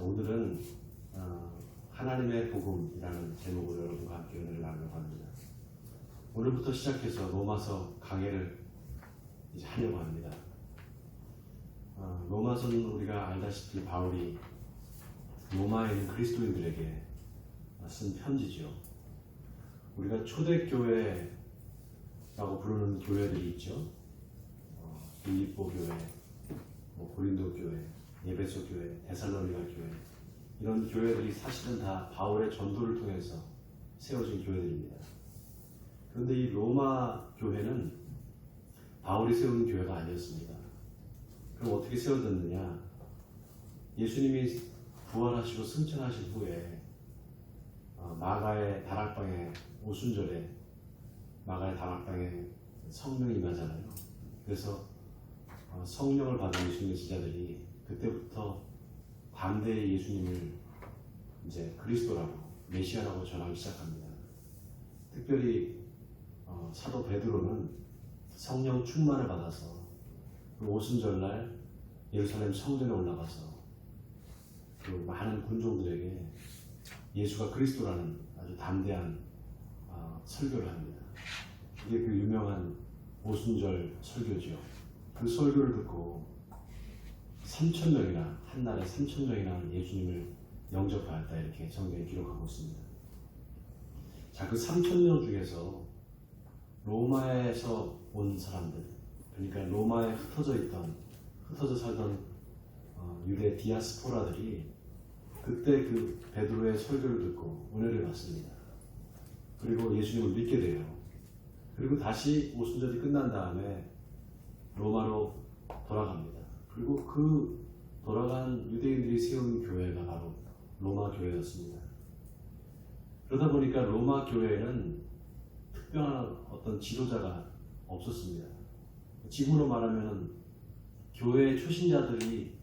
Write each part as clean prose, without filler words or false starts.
자, 오늘은 하나님의 복음이라는 제목으로 여러분과 함께 은혜를 나누려고 합니다. 오늘부터 시작해서 로마서 강해를 이제 하려고 합니다. 로마서는 우리가 알다시피 바울이 로마에 있는 그리스도인들에게 쓴 편지죠. 우리가 초대교회라고 부르는 교회들이 있죠. 빌립보 교회, 고린도 교회, 에베소 교회, 데살로니가 교회, 이런 교회들이 사실은 다 바울의 전도를 통해서 세워진 교회들입니다. 그런데 이 로마 교회는 바울이 세운 교회가 아니었습니다. 그럼 어떻게 세워졌느냐? 예수님이 부활하시고 승천하신 후에 마가의 다락방에 오순절에 마가의 다락방에 성령이 임하잖아요. 그래서 성령을 받은 예수님의 제자들이 그때부터 담대히 예수님을 이제 그리스도라고, 메시아라고 전하기 시작합니다. 특별히 사도 베드로는 성령 충만을 받아서 그 오순절날 예루살렘 성전에 올라가서 그 많은 군종들에게 예수가 그리스도라는 아주 담대한 설교를 합니다. 이게 그 유명한 오순절 설교죠. 그 설교를 듣고 3,000명이나, 한날에 3,000명이나 예수님을 영접하였다, 이렇게 성경에 기록하고 있습니다. 자, 그 3,000명 중에서 로마에서 온 사람들, 그러니까 로마에 흩어져 살던 유대 디아스포라들이 그때 그 베드로의 설교를 듣고 은혜를 받습니다. 그리고 예수님을 믿게 돼요. 그리고 다시 오순절이 끝난 다음에 로마로 돌아갑니다. 그리고 그 돌아간 유대인들이 세운 교회가 바로 로마 교회였습니다. 그러다 보니까 로마 교회에는 특별한 어떤 지도자가 없었습니다. 지금으로 말하면 교회 초신자들이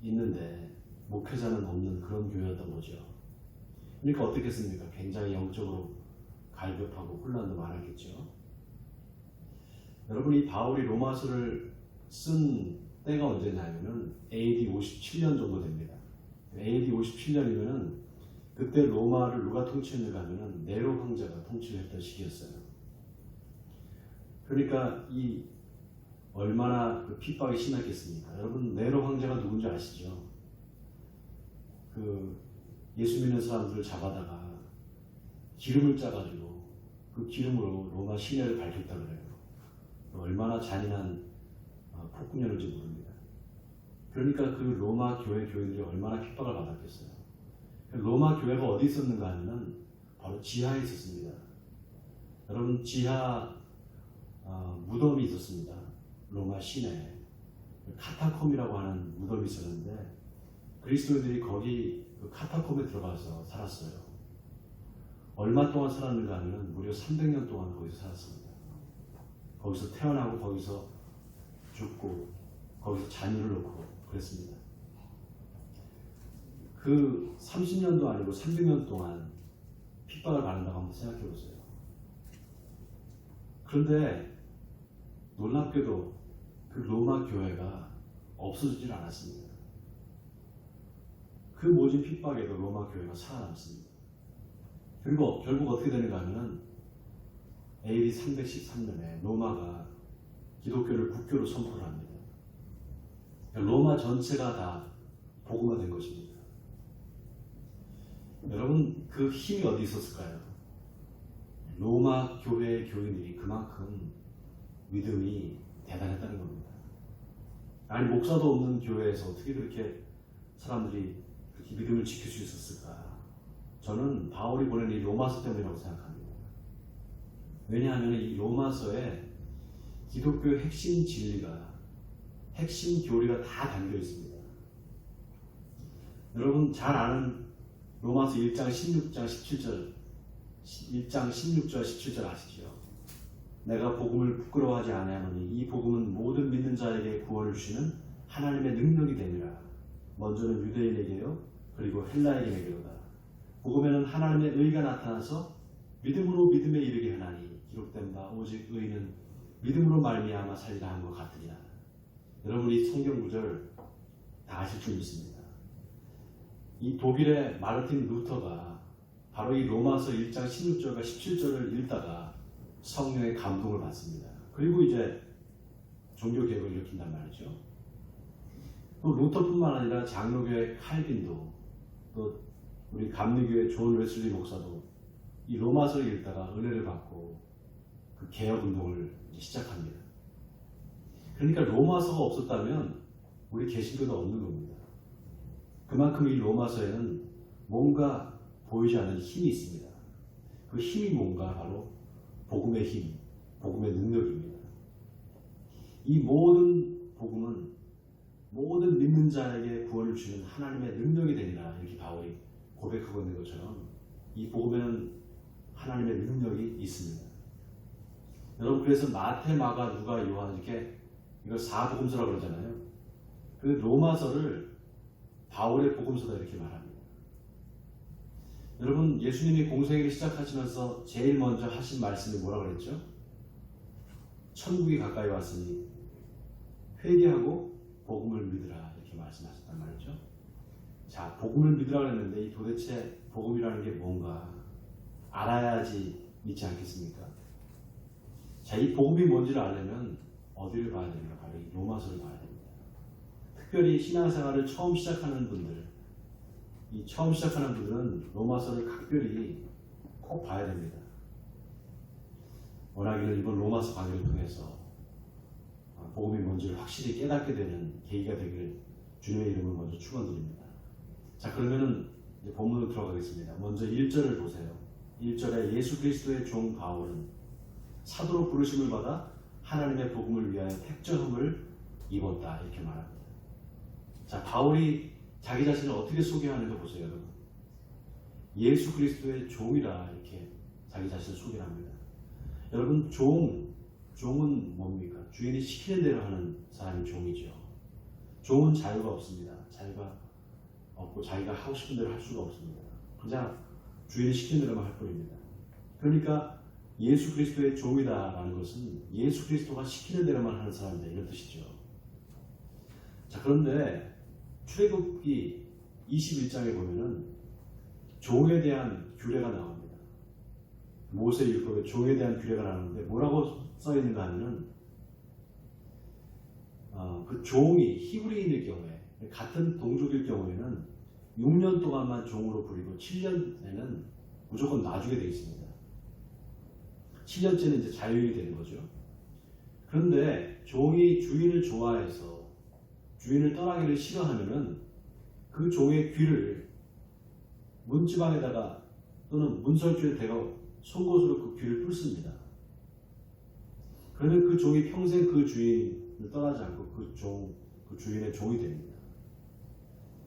있는데 목회자는 없는 그런 교회였던 거죠. 그러니까 어떻겠습니까? 굉장히 영적으로 갈급하고 혼란도 많았겠죠. 여러분, 이 바울이 로마서를 쓴 때가 언제냐면은 AD 57년 정도 됩니다. AD 57년이면은 그때 로마를 누가 통치했는가 하면은 네로 황제가 통치를 했던 시기였어요. 그러니까 이 얼마나 그 핍박이 심했겠습니까? 여러분, 네로 황제가 누군지 아시죠? 그 예수 믿는 사람들을 잡아다가 기름을 짜가지고 그 기름으로 로마 시내를 밝혔다 그래요. 얼마나 잔인한 폭군이었는지 모릅니다. 그러니까 그 로마 교회 교인들이 얼마나 핍박을 받았겠어요. 로마 교회가 어디 있었는가 하면 바로 지하에 있었습니다. 여러분, 지하 무덤이 있었습니다. 로마 시내에 카타콤이라고 하는 무덤이 있었는데 그리스도인들이 거기 그 카타콤에 들어가서 살았어요. 얼마 동안 살았는가 하면 무려 300년 동안 거기서 살았습니다. 거기서 태어나고 거기서 죽고 거기서 자녀를 놓고 그랬습니다. 그 30년도 아니고 300년 동안 핍박을 받는다고 한번 생각해 보세요. 그런데 놀랍게도 그 로마 교회가 없어지질 않았습니다. 그 모진 핍박에도 로마 교회가 살아남습니다. 그리고 결국 어떻게 되는가 하면 AD 313년에 로마가 기독교를 국교로 선포를 합니다. 로마 전체가 다 복음화된 것입니다. 여러분, 그 힘이 어디 있었을까요? 로마 교회의 교인들이 그만큼 믿음이 대단했다는 겁니다. 아니, 목사도 없는 교회에서 어떻게 그렇게 사람들이 그렇게 믿음을 지킬 수 있었을까? 저는 바울이 보낸 이 로마서 때문이라고 생각합니다. 왜냐하면 이 로마서에 기독교의 핵심 진리가, 핵심 교리가 다 담겨 있습니다. 여러분 잘 아는 로마서 1장 16장 17절, 1장 16절 17절 아시죠? 내가 복음을 부끄러워하지 아니하노니 이 복음은 모든 믿는 자에게 구원을 주시는 하나님의 능력이 됨이라. 먼저는 유대인에게요, 그리고 헬라인에게로다. 복음에는 하나님의 의가 나타나서 믿음으로 믿음에 이르게 하나니 기록된 바 오직 의인은 믿음으로 말미암아 살리라 한 것 같으리라. 여러분, 이 성경 구절 다 아실 줄 믿습니다. 이 독일의 마르틴 루터가 바로 이 로마서 1장 16절과 17절을 읽다가 성령의 감동을 받습니다. 그리고 이제 종교개혁을 일으킨단 말이죠. 또 루터뿐만 아니라 장로교의 칼빈도, 또 우리 감리교의 존 웨슬리 목사도 이 로마서를 읽다가 은혜를 받고 그 개혁운동을 시작합니다. 그러니까 로마서가 없었다면 우리 개신교도 없는 겁니다. 그만큼 이 로마서에는 뭔가 보이지 않는 힘이 있습니다. 그 힘이 뭔가 바로 복음의 힘, 복음의 능력입니다. 이 모든 복음은 모든 믿는 자에게 구원을 주는 하나님의 능력이 되리라, 이렇게 바울이 고백하고 있는 것처럼 이 복음에는 하나님의 능력이 있습니다. 여러분, 그래서 마태, 마가, 누가, 요한 이렇게 이걸 사복음서라고 그러잖아요. 그 로마서를 바울의 복음서다 이렇게 말합니다. 여러분, 예수님이 공생애를 시작하시면서 제일 먼저 하신 말씀이 뭐라고 그랬죠? 천국이 가까이 왔으니 회개하고 복음을 믿으라, 이렇게 말씀하셨단 말이죠. 자, 복음을 믿으라 그랬는데 이 도대체 복음이라는 게 뭔가 알아야지 믿지 않겠습니까? 자, 이 복음이 뭔지를 알려면 어디를 봐야 됩니까? 바로 이 로마서를 봐야 됩니다. 특별히 신앙생활을 처음 시작하는 분들, 이 처음 시작하는 분들은 로마서를 각별히 꼭 봐야 됩니다. 원하기는 이번 로마서 강의를 통해서 복음이 뭔지를 확실히 깨닫게 되는 계기가 되기를 주님의 이름으로 먼저 축원드립니다. 자, 그러면은 이제 본문으로 들어가겠습니다. 먼저 1절을 보세요. 1절에 예수 그리스도의 종 바울은 사도로 부르심을 받아 하나님의 복음을 위하여 택정함을 입었다, 이렇게 말합니다. 자, 바울이 자기 자신을 어떻게 소개하는가 보세요, 여러분. 예수 그리스도의 종이라 이렇게 자기 자신을 소개합니다. 여러분, 종은 뭡니까? 주인이 시키는 대로 하는 사람이 종이죠. 종은 자유가 없습니다. 자유가 없고 자기가 하고 싶은 대로 할 수가 없습니다. 그냥 주인이 시키는 대로만 할 뿐입니다. 그러니까 예수 그리스도의 종이다라는 것은 예수 그리스도가 시키는 대로만 하는 사람이다, 이런 뜻이죠. 자, 그런데 출애굽기 21장에 보면은 종에 대한 규례가 나옵니다. 모세 율법에 종에 대한 규례가 나오는데 뭐라고 써 있는가 하면은 그 종이 히브리인일 경우에, 같은 동족일 경우에는 6년 동안만 종으로 부리고 7년에는 무조건 놔주게 되어 있습니다. 7년째는 이제 자유인이 되는 거죠. 그런데 종이 주인을 좋아해서 주인을 떠나기를 싫어하면은 그 종의 귀를 문지방에다가 또는 문설주에 대고 송곳으로 그 귀를 뚫습니다. 그러면 그 종이 평생 그 주인을 떠나지 않고 그 주인의 종이 됩니다.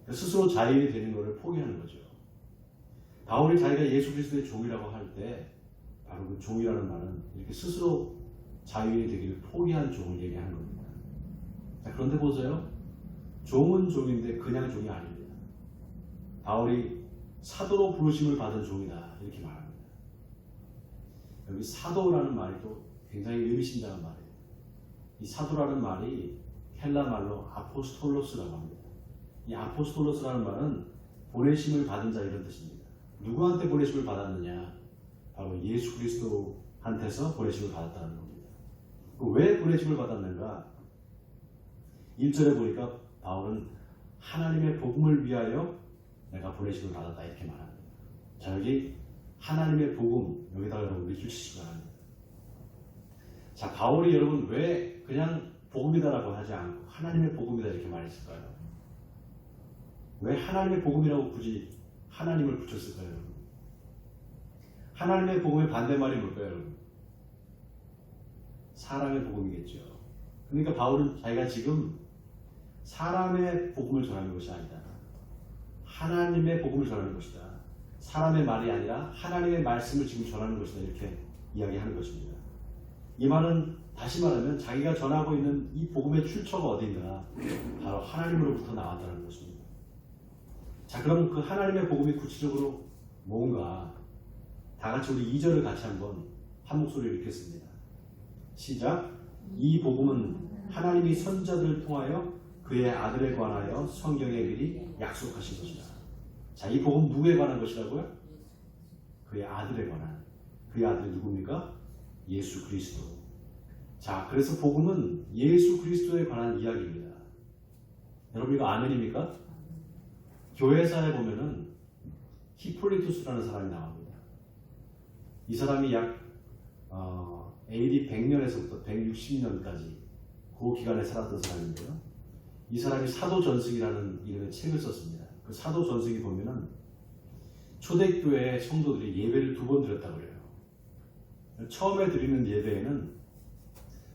스스로 자유인이 되는 것을 포기하는 거죠. 바울이 자기가 예수 그리스도의 종이라고 할 때 바로 그 종이라는 말은 이렇게 스스로 자유인이 되기를 포기한 종을 얘기하는 겁니다. 자, 그런데 보세요. 종은 종인데 그냥 종이 아닙니다. 바울이 사도로 부르심을 받은 종이다, 이렇게 말합니다. 여기 사도라는 말이 또 굉장히 의미심장한 말이에요. 이 사도라는 말이 헬라 말로 아포스톨로스라고 합니다. 이 아포스톨로스라는 말은 보내심을 받은 자, 이런 뜻입니다. 누구한테 보내심을 받았느냐? 바로 예수 그리스도한테서 보내심을 받았다는 겁니다. 왜 보내심을 받았는가? 1절에 보니까 바울은 하나님의 복음을 위하여 내가 보내심을 받았다, 이렇게 말합니다. 자, 여기 하나님의 복음, 여기다가 여러분 일주 치시기 바랍니다. 자, 바울이 여러분 왜 그냥 복음이다라고 하지 않고 하나님의 복음이다 이렇게 말했을까요? 왜 하나님의 복음이라고 굳이 하나님을 붙였을까요, 여러분? 하나님의 복음의 반대말이 뭘까요, 여러분? 사람의 복음이겠죠. 그러니까 바울은 자기가 지금 사람의 복음을 전하는 것이 아니다, 하나님의 복음을 전하는 것이다. 사람의 말이 아니라 하나님의 말씀을 지금 전하는 것이다, 이렇게 이야기하는 것입니다. 이 말은 다시 말하면 자기가 전하고 있는 이 복음의 출처가 어딘가, 바로 하나님으로부터 나왔다는 것입니다. 자, 그럼 그 하나님의 복음이 구체적으로 뭔가 다 같이 우리 2절을 같이 한번 한 목소리로 읽겠습니다. 시작. 이 복음은 하나님이 선자들을 통하여 그의 아들에 관하여 성경에 미리 약속하신 것이다. 자, 이 복음 누구에 관한 것이라고요? 그의 아들에 관한. 그의 아들이 누굽니까? 예수 그리스도. 자, 그래서 복음은 예수 그리스도에 관한 이야기입니다. 여러분 이거 아멘입니까? 교회사에 보면은 히폴리투스라는 사람이 나옵니다. 이 사람이 약 AD 100년에서부터 160년까지 그 기간에 살았던 사람인데요. 이 사람이 사도전승이라는 이름의 책을 썼습니다. 그 사도전승이 보면은 초대교회 성도들이 예배를 2번 드렸다고 그래요. 처음에 드리는 예배에는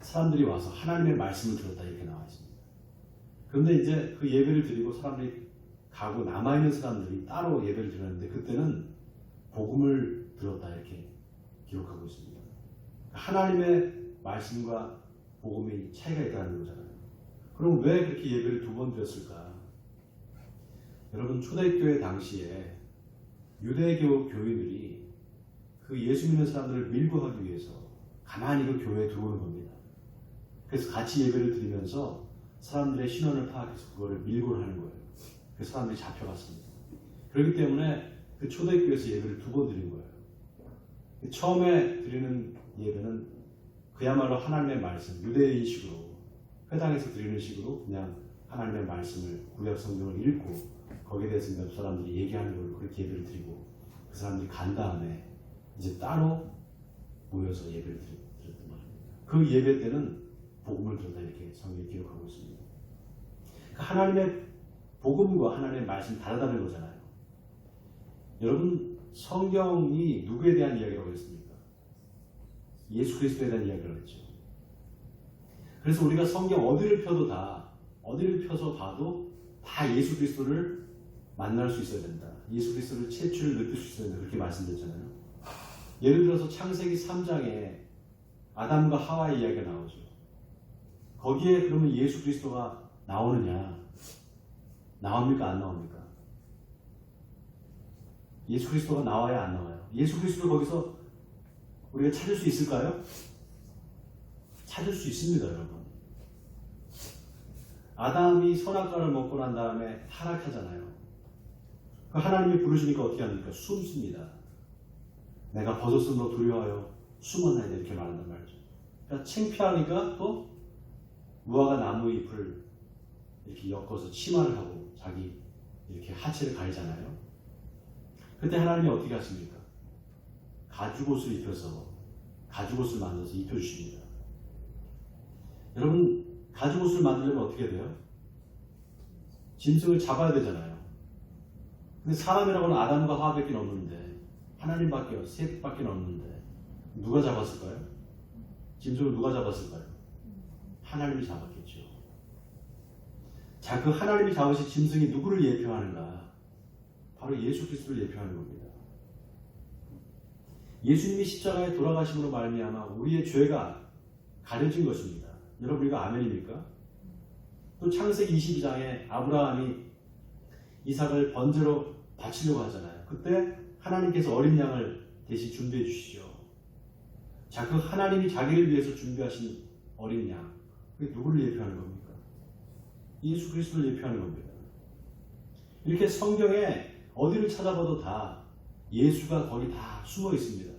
사람들이 와서 하나님의 말씀을 들었다 이렇게 나와 있습니다. 그런데 이제 그 예배를 드리고 사람들이 가고 남아있는 사람들이 따로 예배를 드렸는데 그때는 복음을 들었다 이렇게 기록하고 있습니다. 하나님의 말씀과 복음이 차이가 있다는 거잖아요. 그럼 왜 그렇게 예배를 2번 드렸을까? 여러분 초대교회 당시에 유대교 교인들이 그 예수 믿는 사람들을 밀고 하기 위해서 가만히 그 교회에 들어오는 겁니다. 그래서 같이 예배를 드리면서 사람들의 신원을 파악해서 그거를 밀고 하는 거예요. 그래서 사람들이 잡혀갔습니다. 그렇기 때문에 그 초대교회에서 예배를 2번 드린 거예요. 처음에 드리는 예배는 그야말로 하나님의 말씀, 유대인식으로 회당에서 드리는 식으로 그냥 하나님의 말씀을 구약 성경을 읽고 거기에 대해서 몇 사람들이 얘기하는 걸로 그렇게 예배를 드리고 그 사람들이 간 다음에 이제 따로 모여서 예배를 드렸던 말입니다. 그 예배 때는 복음을 들었다 이렇게 성경이 기록하고 있습니다. 하나님의 복음과 하나님의 말씀이 다르다는 거잖아요. 여러분 성경이 누구에 대한 이야기라고 했습니까? 예수 그리스도에 대한 이야기라고 했죠. 그래서 우리가 성경 어디를 펴서 봐도 다 예수 그리스도를 만날 수 있어야 된다. 예수 그리스도를 채취를 느낄 수 있어야 된다. 그렇게 말씀드렸잖아요. 예를 들어서 창세기 3장에 아담과 하와의 이야기가 나오죠. 거기에 그러면 예수 그리스도가 나오느냐? 나옵니까? 안 나옵니까? 예수 그리스도가 나와야 안 나와요? 예수 그리스도를 거기서 우리가 찾을 수 있을까요? 찾을 수 있습니다, 여러분. 아담이 선악과를 먹고 난 다음에 타락하잖아요. 그 하나님이 부르시니까 어떻게 합니까? 숨습니다. 내가 벗었음으로 두려워하여 숨었나이다 이렇게 말한단 말이죠. 그러니까 창피하니까 또 무화과 나무 잎을 이렇게 엮어서 치마를 하고 자기 이렇게 하체를 가리잖아요. 그때 하나님이 어떻게 하십니까? 가죽옷을 입혀서 가죽옷을 만들어서 입혀주십니다. 여러분 가죽옷을 만들려면 어떻게 돼요? 짐승을 잡아야 되잖아요. 근데 사람이라고는 아담과 하와밖에 없는데 하나님밖에 셋밖에 없는데 누가 잡았을까요? 짐승을 누가 잡았을까요? 하나님이 잡았겠죠. 자, 그 하나님이 잡으신 짐승이 누구를 예표하는가? 바로 예수 그리스도를 예표하는 겁니다. 예수님이 십자가에 돌아가심으로 말미암아 우리의 죄가 가려진 것입니다. 여러분 이거 아멘입니까? 또 창세기 22장에 아브라함이 이삭을 번제로 바치려고 하잖아요. 그때 하나님께서 어린 양을 대신 준비해 주시죠. 자, 그 하나님이 자기를 위해서 준비하신 어린 양, 그게 누구를 예표하는 겁니까? 예수 그리스도를 예표하는 겁니다. 이렇게 성경에 어디를 찾아봐도 다 예수가 거기 다 숨어 있습니다.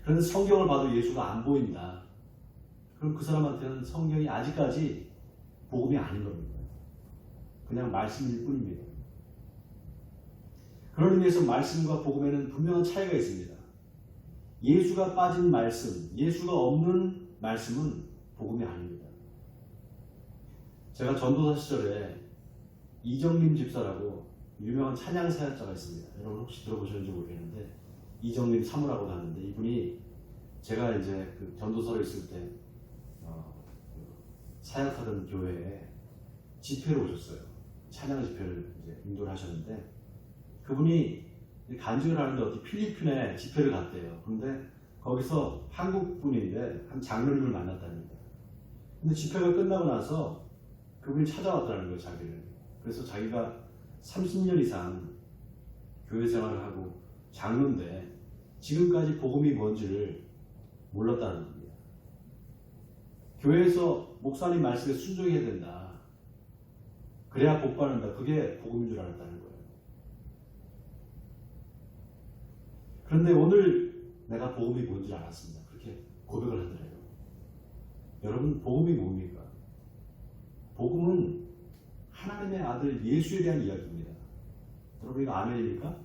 그런데 성경을 봐도 예수가 안 보인다. 그럼 그 사람한테는 성경이 아직까지 복음이 아닌 겁니다. 그냥 말씀일 뿐입니다. 그런 의미에서 말씀과 복음에는 분명한 차이가 있습니다. 예수가 빠진 말씀, 예수가 없는 말씀은 복음이 아닙니다. 제가 전도사 시절에 이정림 집사라고 유명한 찬양 사역자가 있습니다. 여러분 혹시 들어보셨는지 모르겠는데 이정림 사무라고 하는데 이분이 제가 이제 그 전도사로 있을 때 사역하던 교회에 집회를 오셨어요. 찬양 집회를 이제 인도를 하셨는데 그분이 간증을 하는데 어디 필리핀에 집회를 갔대요. 그런데 거기서 한국 분인데 한 장로님을 만났답니다. 근데 집회가 끝나고 나서 그분이 찾아왔다는 거예요, 자기를. 그래서 자기가 30년 이상 교회 생활을 하고 장로인데 지금까지 복음이 뭔지를 몰랐다는 겁니다. 교회에서 목사님 말씀에 순종해야 된다. 그래야 복 받는다. 그게 복음인 줄 알았다는 거예요. 그런데 오늘 내가 복음이 뭔지 알았습니다. 그렇게 고백을 하더래요. 여러분, 복음이 뭡니까? 복음은 하나님의 아들 예수에 대한 이야기입니다. 여러분, 이거 아멘입니까?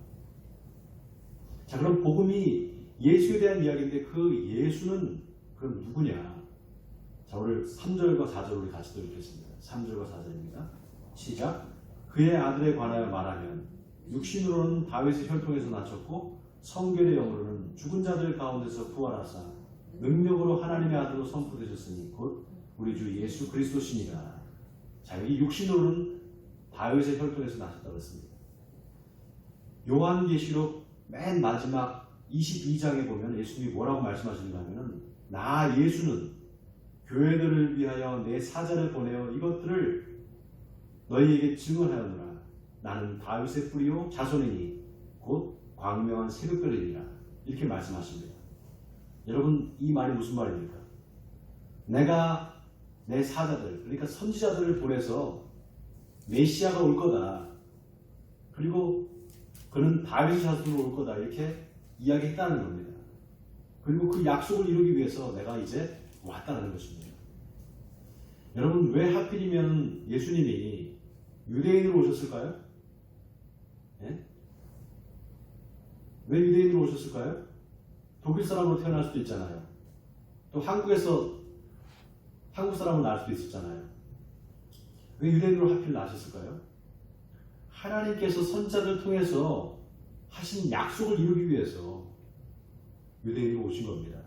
자, 그럼 복음이 예수에 대한 이야기인데 그 예수는 그럼 누구냐? 자, 오늘 3절과 4절 우리 같이 또 읽겠습니다. 3절과 4절입니다. 시작. 그의 아들에 관하여 말하면 육신으로는 다윗의 혈통에서 낳쳤고 성결의 영으로는 죽은 자들 가운데서 부활하사 능력으로 하나님의 아들로 선포되셨으니 곧 우리 주 예수 그리스도시니라. 자, 여기 육신으로는 다윗의 혈통에서 나셨다고 했습니다. 요한계시록 맨 마지막 22장에 보면 예수님이 뭐라고 말씀하시는가 하면은 나 예수는 교회들을 위하여 내 사자를 보내어 이것들을 너희에게 증언하였노라. 나는 다윗의 뿌리요 자손이니 곧 광명한 새벽별이니라. 이렇게 말씀하십니다. 여러분, 이 말이 무슨 말입니까? 내가 내 사자들, 그러니까 선지자들을 보내서 메시아가 올 거다. 그리고 그는 다윗의 자손으로 올 거다. 이렇게 이야기했다는 겁니다. 그리고 그 약속을 이루기 위해서 내가 이제 왔다는 것입니다. 여러분, 왜 하필이면 예수님이 유대인으로 오셨을까요? 예? 왜 유대인으로 오셨을까요? 독일 사람으로 태어날 수도 있잖아요. 또 한국에서 한국 사람으로 날 수도 있었잖아요. 왜 유대인으로 하필 나셨을까요? 하나님께서 선지자를 통해서 하신 약속을 이루기 위해서 유대인으로 오신 겁니다.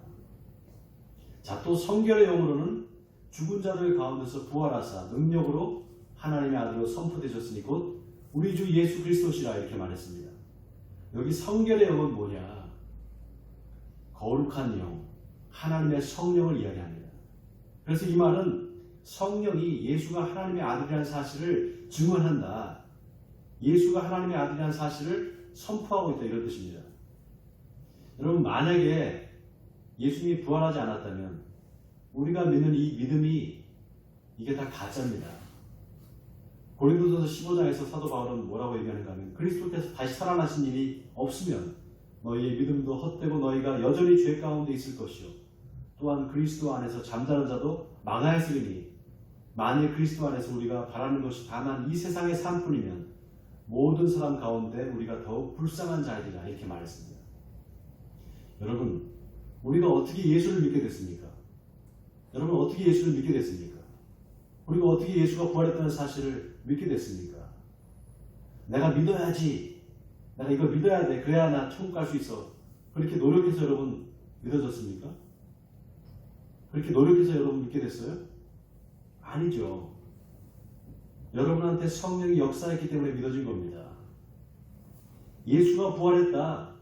자, 또 성결의 영으로는 죽은 자들 가운데서 부활하사 능력으로 하나님의 아들로 선포되셨으니 곧 우리 주 예수 그리스도시라 이렇게 말했습니다. 여기 성결의 영은 뭐냐? 거룩한 영, 하나님의 성령을 이야기합니다. 그래서 이 말은 성령이 예수가 하나님의 아들이라는 사실을 증언한다. 예수가 하나님의 아들이라는 사실을 선포하고 있다, 이런 뜻입니다. 여러분, 만약에 예수님이 부활하지 않았다면 우리가 믿는 이 믿음이 이게 다 가짜입니다. 고린도전서 15장에서 사도 바울은 뭐라고 얘기하는가 하면 그리스도께서 다시 살아나신 일이 없으면 너희의 믿음도 헛되고 너희가 여전히 죄 가운데 있을 것이요 또한 그리스도 안에서 잠자는 자도 망하였으리니 만일 그리스도 안에서 우리가 바라는 것이 다만 이 세상의 삶뿐이면 모든 사람 가운데 우리가 더욱 불쌍한 자이리라 이렇게 말했습니다. 여러분, 우리가 어떻게 예수를 믿게 됐습니까? 여러분, 어떻게 예수를 믿게 됐습니까? 우리가 어떻게 예수가 부활했다는 사실을 믿게 됐습니까? 내가 믿어야지. 내가 이거 믿어야 돼. 그래야 나 천국 갈 수 있어. 그렇게 노력해서 여러분 믿어졌습니까? 그렇게 노력해서 여러분 믿게 됐어요? 아니죠. 여러분한테 성령이 역사했기 때문에 믿어진 겁니다. 예수가 부활했다.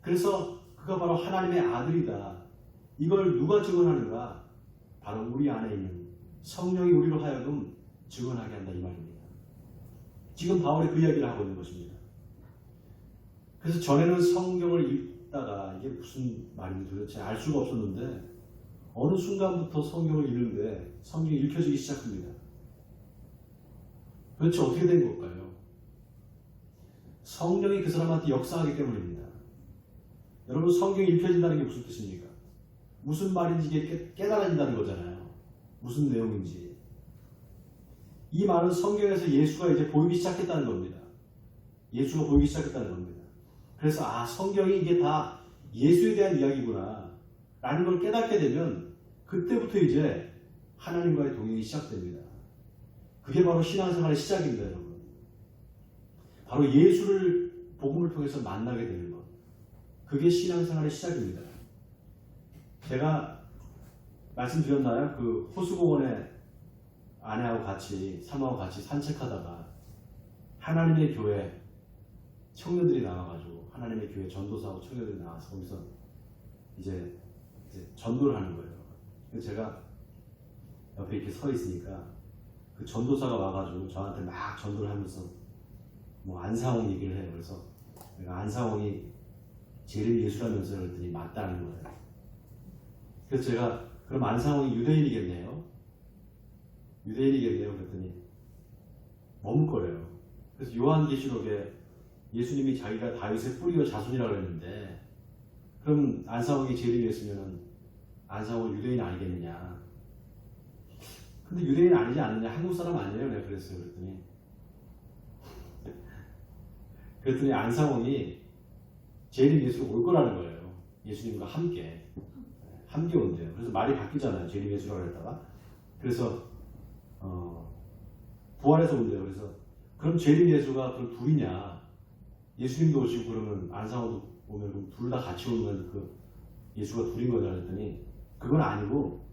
그래서 그가 바로 하나님의 아들이다. 이걸 누가 증언하는가? 바로 우리 안에 있는 성령이 우리로 하여금 증언하게 한다, 이 말입니다. 지금 바울이 그 이야기를 하고 있는 것입니다. 그래서 전에는 성경을 읽다가 이게 무슨 말인지 도대체 알 수가 없었는데 어느 순간부터 성경을 읽는데 성경이 읽혀지기 시작합니다. 도대체 어떻게 된 걸까요? 성령이 그 사람한테 역사하기 때문입니다. 여러분, 성경이 읽혀진다는 게 무슨 뜻입니까? 무슨 말인지 이게 깨달아진다는 거잖아요. 무슨 내용인지. 이 말은 성경에서 예수가 이제 보이기 시작했다는 겁니다. 예수가 보이기 시작했다는 겁니다. 그래서 성경이 이게 다 예수에 대한 이야기구나 라는 걸 깨닫게 되면 그때부터 이제 하나님과의 동행이 시작됩니다. 그게 바로 신앙생활의 시작입니다, 여러분. 바로 예수를 복음을 통해서 만나게 되는 것. 그게 신앙생활의 시작입니다. 제가 말씀드렸나요? 그 호수공원에 아내하고 같이, 사모하고 같이 산책하다가 하나님의 교회 청년들이 나와가지고 하나님의 교회 전도사하고 청년들이 나와서 거기서 이제 전도를 하는 거예요. 그래서 제가 옆에 이렇게 서 있으니까 그 전도사가 와가지고 저한테 막 전도를 하면서 뭐 안상홍 얘기를 해요. 그래서 내가 안상홍이 제일 예수라면서 그랬더니 맞다는 거예요. 그래서 제가 그럼 안상홍이 유대인이겠네요. 유대인이겠네요. 그랬더니 머뭇거려요. 그래서 요한계시록에 예수님이 자기가 다윗의 뿌리와 자손이라고 했는데 그럼 안상홍이 재림이었으면 안상홍은 유대인 아니겠느냐? 근데 유대인 아니지 않느냐? 한국 사람 아니에요? 내가 그랬어요. 그랬더니 안상홍이 재림 예수로 올 거라는 거예요. 예수님과 함께 온대요. 그래서 말이 바뀌잖아요. 재림 예수라고 했다가. 그래서 부활해서 온대요. 그래서 그럼 재림 예수가 그럼 둘이냐? 예수님도 오시고 그러면 안상홍도 오면 그럼 둘 다 같이 오면 그 예수가 둘인 거냐 그랬더니 그건 아니고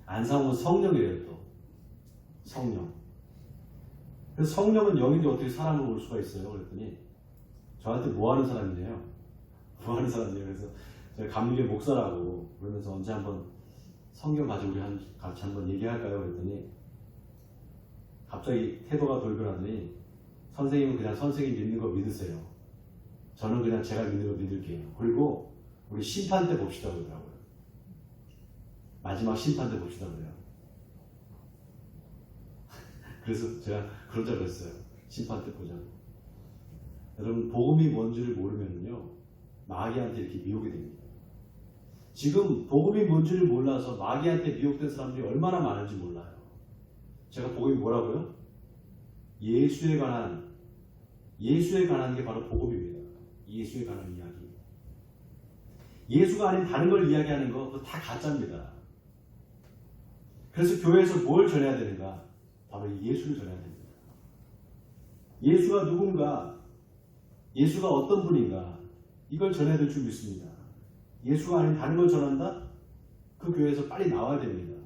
안상홍은 성령이래요. 또 성령. 그래서 성령은 영인데 어떻게 사람을 올 수가 있어요? 그랬더니 저한테 뭐 하는 사람이네요. 뭐 하는 사람이에요. 그래서 제가 감리교 목사라고 그러면서 언제 한번 성경 가지고 우리 같이 한번 얘기할까요? 그랬더니 갑자기 태도가 돌변하더니 선생님은 그냥 선생님 믿는 거 믿으세요. 저는 그냥 제가 믿는 거 믿을게요. 그리고 우리 심판 때 봅시다 그러더라고요. 마지막 심판 때 봅시다 그래요. 그래서 제가 그러자 그랬어요. 심판 때 보자. 여러분 복음이 뭔지를 모르면요 마귀한테 이렇게 미혹이 됩니다. 지금 복음이 뭔지를 몰라서 마귀한테 미혹된 사람들이 얼마나 많은지 몰라요. 제가 복음이 뭐라고요? 예수에 관한 게 바로 복음입니다. 예수에 관한 이야기. 예수가 아닌 다른 걸 이야기하는 거 그거 다 가짜입니다. 그래서 교회에서 뭘 전해야 되는가? 바로 이 예수를 전해야 됩니다. 예수가 누군가, 예수가 어떤 분인가 이걸 전해야 될 줄 믿습니다. 예수가 아닌 다른 걸 전한다? 그 교회에서 빨리 나와야 됩니다.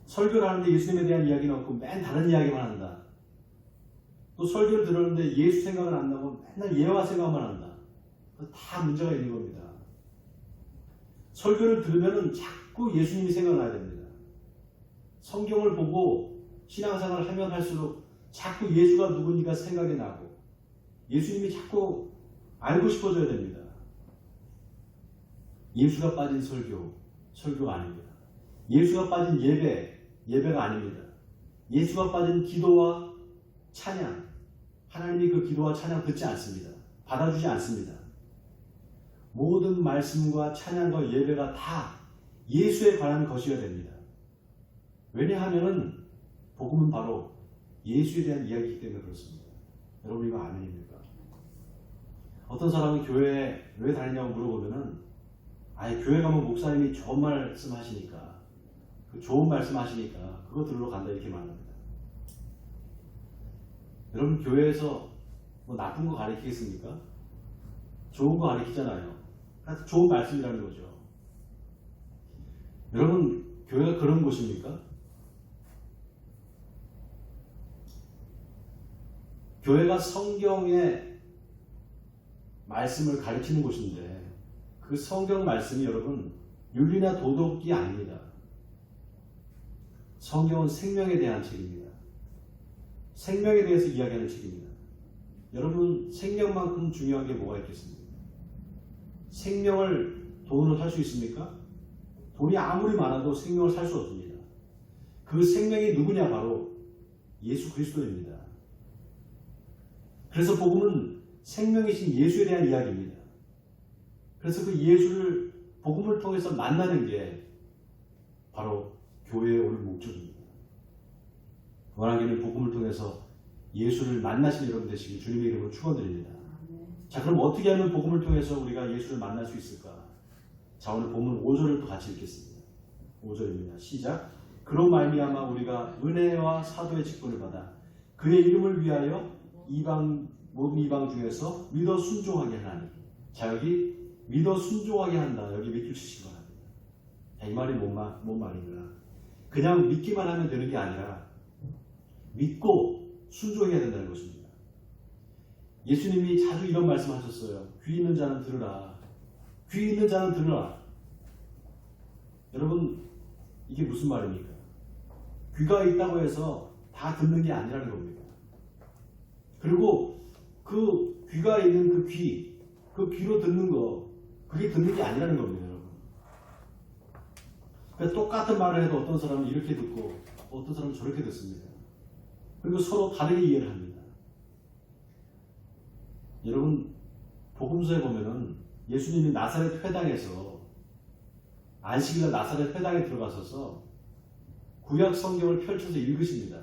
설교를 하는데 예수님에 대한 이야기는 없고 맨 다른 이야기만 한다. 또 설교를 들었는데 예수 생각은 안 나고 맨날 예화 생각만 한다. 다 문제가 있는 겁니다. 설교를 들으면 자꾸 예수님이 생각나야 됩니다. 성경을 보고 신앙생활을 하면 할수록 자꾸 예수가 누구니까 생각이 나고 예수님이 자꾸 알고 싶어져야 됩니다. 예수가 빠진 설교가 아닙니다. 예수가 빠진 예배가 아닙니다. 예수가 빠진 기도와 찬양, 하나님이 그 기도와 찬양 듣지 않습니다. 받아주지 않습니다. 모든 말씀과 찬양과 예배가 다 예수에 관한 것이어야 됩니다. 왜냐하면 복음은 바로 예수에 대한 이야기이기 때문에 그렇습니다. 여러분 이거 아멘입니까? 어떤 사람은 교회에 왜 다니냐고 물어보면은 교회 가면 목사님이 좋은 말씀 하시니까 좋은 말씀 하시니까 그거 들으러 간다 이렇게 말합니다. 여러분 교회에서 뭐 나쁜 거 가르치겠습니까? 좋은 거 가르치잖아요. 그래서 좋은 말씀이라는 거죠. 여러분 교회가 그런 곳입니까? 교회가 성경의 말씀을 가르치는 곳인데 그 성경 말씀이 여러분 윤리나 도덕이 아닙니다. 성경은 생명에 대한 책입니다. 생명에 대해서 이야기하는 책입니다. 여러분 생명만큼 중요한 게 뭐가 있겠습니까? 생명을 돈으로 살 수 있습니까? 돈이 아무리 많아도 생명을 살 수 없습니다. 그 생명이 누구냐? 바로 예수 그리스도입니다. 그래서 복음은 생명이신 예수에 대한 이야기입니다. 그래서 그 예수를 복음을 통해서 만나는 게 바로 교회에 오는 목적입니다. 원하기는 복음을 통해서 예수를 만나신 여러분 되시길 주님의 이름으로 축원드립니다. 자, 그럼 어떻게 하면 복음을 통해서 우리가 예수를 만날 수 있을까? 자, 오늘 본문 5절을 또 같이 읽겠습니다. 5절입니다. 시작. 그로 말미암아 우리가 은혜와 사도의 직분을 받아 그의 이름을 위하여 모든 이방 중에서 믿어 순종하게 하나니. 자, 여기 믿어 순종하게 한다. 여기 밑줄 치시기 바랍니다. 자, 이 말이 뭔 말인가? 그냥 믿기만 하면 되는 게 아니라 믿고 순종해야 된다는 것입니다. 예수님이 자주 이런 말씀하셨어요. 귀 있는 자는 들으라. 귀 있는 자는 들으라. 여러분 이게 무슨 말입니까? 귀가 있다고 해서 다 듣는 게 아니라는 겁니다. 그리고 그 귀가 있는 그 귀로 듣는 거 그게 듣는 게 아니라는 겁니다. 여러분. 그러니까 똑같은 말을 해도 어떤 사람은 이렇게 듣고 어떤 사람은 저렇게 듣습니다. 그리고 서로 다르게 이해를 합니다. 여러분 복음서에 보면은 예수님이 나사렛 회당에서 안식일날 나사렛 회당에 들어가셔서 구약 성경을 펼쳐서 읽으십니다.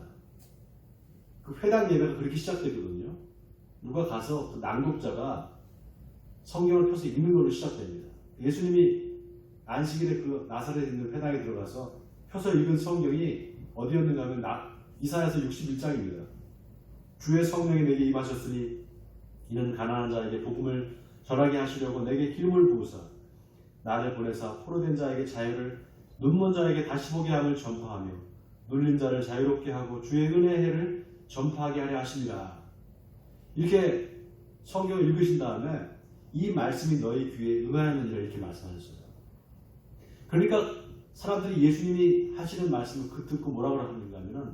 그 회당 예배가 그렇게 시작되거든요. 누가 가서 그 낭독자가 성경을 펴서 읽는 걸로 시작됩니다. 예수님이 안식일에 그 나사렛에 있는 회당에 들어가서 펴서 읽은 성경이 어디였는가 하면 이사야서 61장입니다. 주의 성령이 내게 임하셨으니 이는 가난한 자에게 복음을 전하게 하시려고 내게 기름을 부으사 나를 보내사 포로된 자에게 자유를 눈먼 자에게 다시 보게 함을 전파하며 눌린 자를 자유롭게 하고 주의 은혜의 해를 전파하게 하려 하십니다. 이렇게 성경을 읽으신 다음에 이 말씀이 너희 귀에 응하였느니라 이렇게 말씀하셨어요. 그러니까 사람들이 예수님이 하시는 말씀을 듣고 뭐라고 하는가 하면은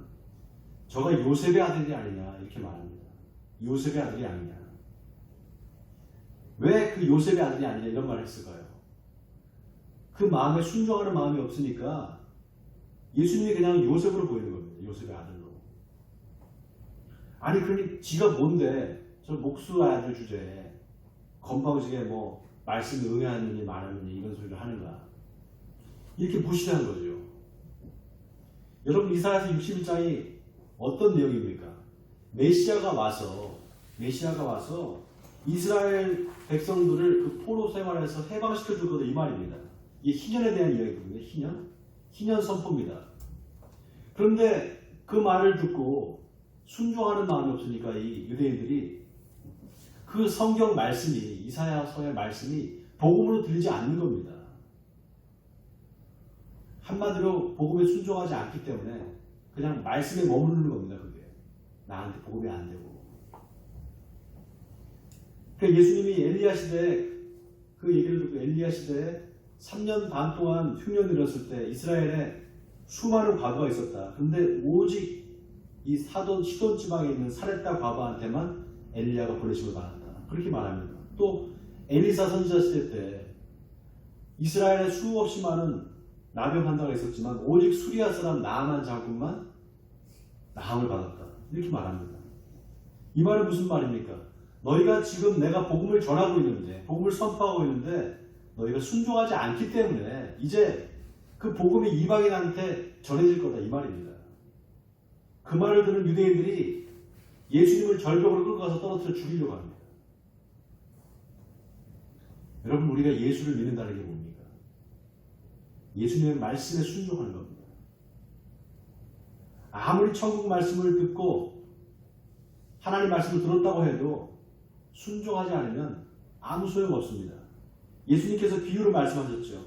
저가 요셉의 아들이 아니냐 이렇게 말합니다. 요셉의 아들이 아니냐. 왜 그 요셉의 아들이 아니냐 이런 말을 했을까요? 그 마음에 순종하는 마음이 없으니까 예수님이 그냥 요셉으로 보이는 겁니다. 요셉의 아들로. 아니 그러니 지가 뭔데 저 목수 아들 주제에 건방지게 뭐 말씀이 응하느니 말하느니 이런 소리를 하는가 이렇게 무시한 거죠. 여러분 이사야서 61장이 어떤 내용입니까? 메시아가 와서 이스라엘 백성들을 그 포로 생활에서 해방시켜 줄 거다 이 말입니다. 이게 희년에 대한 이야기거든요. 희년 선포입니다. 그런데 그 말을 듣고 순종하는 마음이 없으니까 이 유대인들이 그 성경 말씀이 이사야서의 말씀이 복음으로 들리지 않는 겁니다. 한마디로 복음에 순종하지 않기 때문에 그냥 말씀에 머무르는 겁니다. 그게 나한테 복음이 안 되고. 그러니까 예수님이 엘리야 시대에 그 얘기를 듣고 엘리야 시대에 3년 반 동안 흉년을 잃었을 때 이스라엘에 수많은 과부가 있었다. 그런데 오직 이 시돈 지방에 있는 사렙다 과부한테만 엘리야가 보내심을 받았다. 그렇게 말합니다. 또 엘리사 선지자 시대 때 이스라엘에 수없이 많은 나병 환자가 있었지만 오직 수리아 사람 나아만 장군만 나음을 받았다. 이렇게 말합니다. 이 말은 무슨 말입니까? 너희가 지금 내가 복음을 전하고 있는데 복음을 선포하고 있는데 너희가 순종하지 않기 때문에 이제 그 복음이 이방인한테 전해질 거다 이 말입니다. 그 말을 들은 유대인들이 예수님을 절벽으로 끌고 가서 떨어뜨려 죽이려고 합니다. 여러분 우리가 예수를 믿는다는 게 뭡니까? 예수님의 말씀에 순종하는 겁니다. 아무리 천국 말씀을 듣고 하나님 말씀을 들었다고 해도 순종하지 않으면 아무 소용없습니다. 예수님께서 비유로 말씀하셨죠.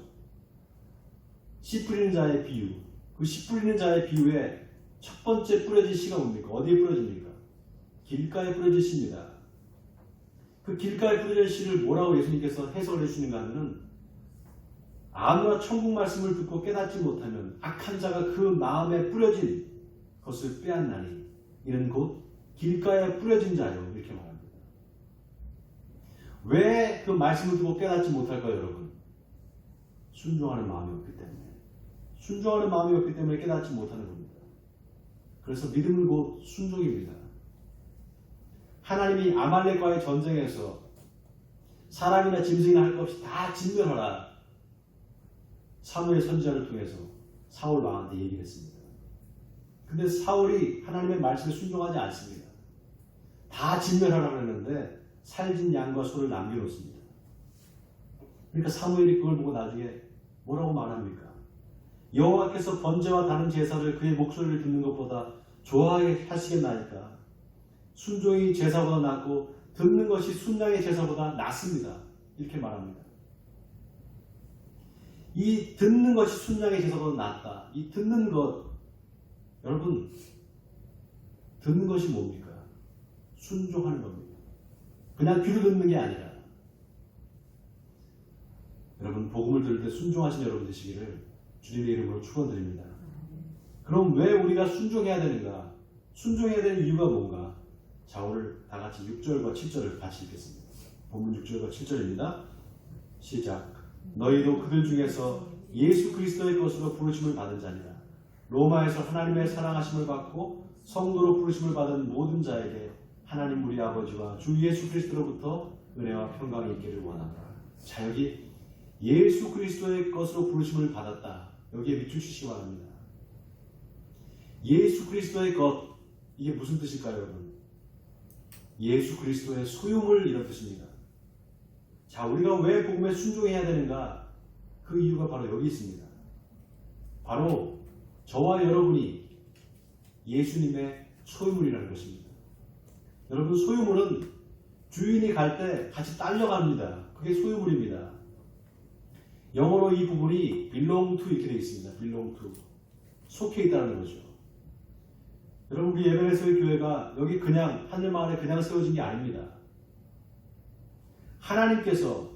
씨 뿌리는 자의 비유. 그 씨 뿌리는 자의 비유에 첫 번째 뿌려진 씨가 뭡니까? 어디에 뿌려집니까? 길가에 뿌려진 씨입니다. 그 길가에 뿌려진 씨를 뭐라고 예수님께서 해석을 해주시는가 하면은 아무나 천국 말씀을 듣고 깨닫지 못하면 악한 자가 그 마음에 뿌려진 것을 빼앗나니 이는 곧 길가에 뿌려진 자요 이렇게 말합니다. 왜 그 말씀을 듣고 깨닫지 못할까요 여러분? 순종하는 마음이 없기 때문에. 순종하는 마음이 없기 때문에 깨닫지 못하는 겁니다. 그래서 믿음은 곧 순종입니다. 하나님이 아말렉과의 전쟁에서 사람이나 짐승이나 할 것 없이 다 진멸하라. 사무엘 선지자를 통해서 사울 왕한테 얘기를 했습니다. 근데 사울이 하나님의 말씀에 순종하지 않습니다. 다 진멸하라고 했는데 살진 양과 소를 남겨놓습니다. 그러니까 사무엘이 그걸 보고 나중에 뭐라고 말합니까? 여호와께서 번제와 다른 제사를 그의 목소리를 듣는 것보다 좋아하게 하시겠나이까? 순종이 제사보다 낫고 듣는 것이 순양의 제사보다 낫습니다. 이렇게 말합니다. 이 듣는 것이 순양의 제사보다 낫다. 이 듣는 것, 여러분 듣는 것이 뭡니까? 순종하는 겁니다. 그냥 귀로 듣는 게 아니라 여러분 복음을 들을 때 순종하신 여러분 되시기를 주님의 이름으로 축원드립니다. 그럼 왜 우리가 순종해야 되는가? 순종해야 되는 이유가 뭔가? 자 오늘 다 같이 6절과 7절을 같이 읽겠습니다. 본문 6절과 7절입니다. 시작. 너희도 그들 중에서 예수 그리스도의 것으로 부르심을 받은 자니라. 로마에서 하나님의 사랑하심을 받고 성도로 부르심을 받은 모든 자에게 하나님 우리 아버지와 주 예수 그리스도로부터 은혜와 평강이 있기를 원한다. 자, 여기 예수 그리스도의 것으로 부르심을 받았다. 여기에 밑줄 치시기 바랍니다. 예수 그리스도의 것, 이게 무슨 뜻일까요, 여러분? 예수 그리스도의 소유물, 이런 뜻입니다. 자, 우리가 왜 복음에 순종해야 되는가? 그 이유가 바로 여기 있습니다. 바로 저와 여러분이 예수님의 소유물이라는 것입니다. 여러분, 소유물은 주인이 갈 때 같이 딸려갑니다. 그게 소유물입니다. 영어로 이 부분이 belong to 이렇게 되어 있습니다. belong to. 속해 있다는 거죠. 여러분, 우리 에베네스의 교회가 여기 그냥 하늘마을에 그냥 세워진 게 아닙니다. 하나님께서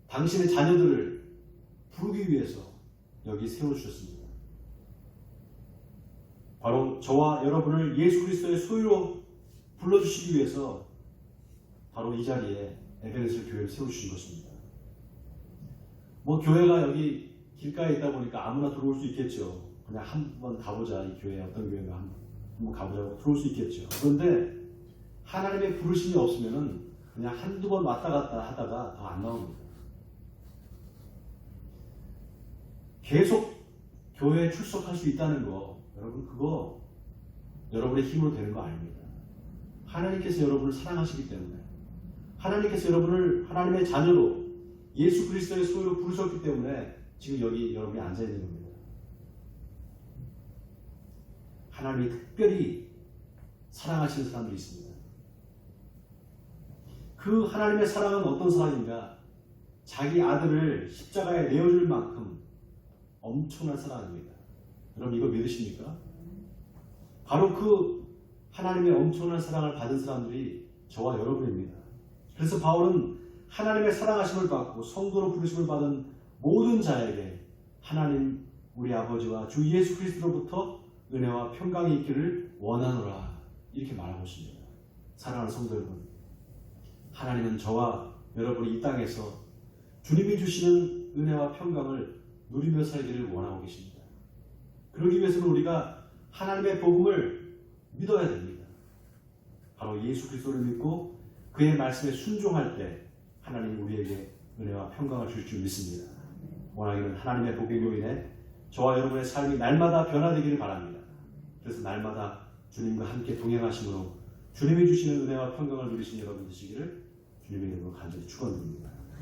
당신의 자녀들을 부르기 위해서 여기 세워주셨습니다. 바로 저와 여러분을 예수 그리스도의 소유로 불러주시기 위해서 바로 이 자리에 에베네스 교회를 세워주신 것입니다. 뭐 교회가 여기 길가에 있다 보니까 아무나 들어올 수 있겠죠. 그냥 한번 가보자, 이 교회 어떤 교회가 한번 가보자고 들어올 수 있겠죠. 그런데 하나님의 부르심이 없으면은 그냥 한두 번 왔다 갔다 하다가 더 안 나옵니다. 계속 교회에 출석할 수 있다는 거, 여러분, 그거 여러분의 힘으로 되는 거 아닙니다. 하나님께서 여러분을 사랑하시기 때문에, 하나님께서 여러분을 하나님의 자녀로 예수 그리스도의 소유로 부르셨기 때문에 지금 여기 여러분이 앉아 있는 겁니다. 하나님이 특별히 사랑하시는 사람들이 있습니다. 그 하나님의 사랑은 어떤 사랑인가? 자기 아들을 십자가에 내어줄 만큼 엄청난 사랑입니다. 여러분, 이거 믿으십니까? 바로 그 하나님의 엄청난 사랑을 받은 사람들이 저와 여러분입니다. 그래서 바울은 하나님의 사랑하심을 받고 성도로 부르심을 받은 모든 자에게 하나님 우리 아버지와 주 예수 그리스도로부터 은혜와 평강이 있기를 원하노라, 이렇게 말하고 있습니다. 사랑하는 성도 여러분, 하나님은 저와 여러분이 이 땅에서 주님이 주시는 은혜와 평강을 누리며 살기를 원하고 계십니다. 그러기 위해서는 우리가 하나님의 복음을 믿어야 됩니다. 바로 예수 그리스도를 믿고 그의 말씀에 순종할 때 하나님 우리에게 은혜와 평강을 줄 줄 믿습니다. 원하기는 하나님의 복음으로 인해 저와 여러분의 삶이 날마다 변화되기를 바랍니다. 그래서 날마다 주님과 함께 동행하심으로 주님이 주시는 은혜와 평강을 누리신 여러분 되시기를 주님의 이름으로 간절히 축원드립니다.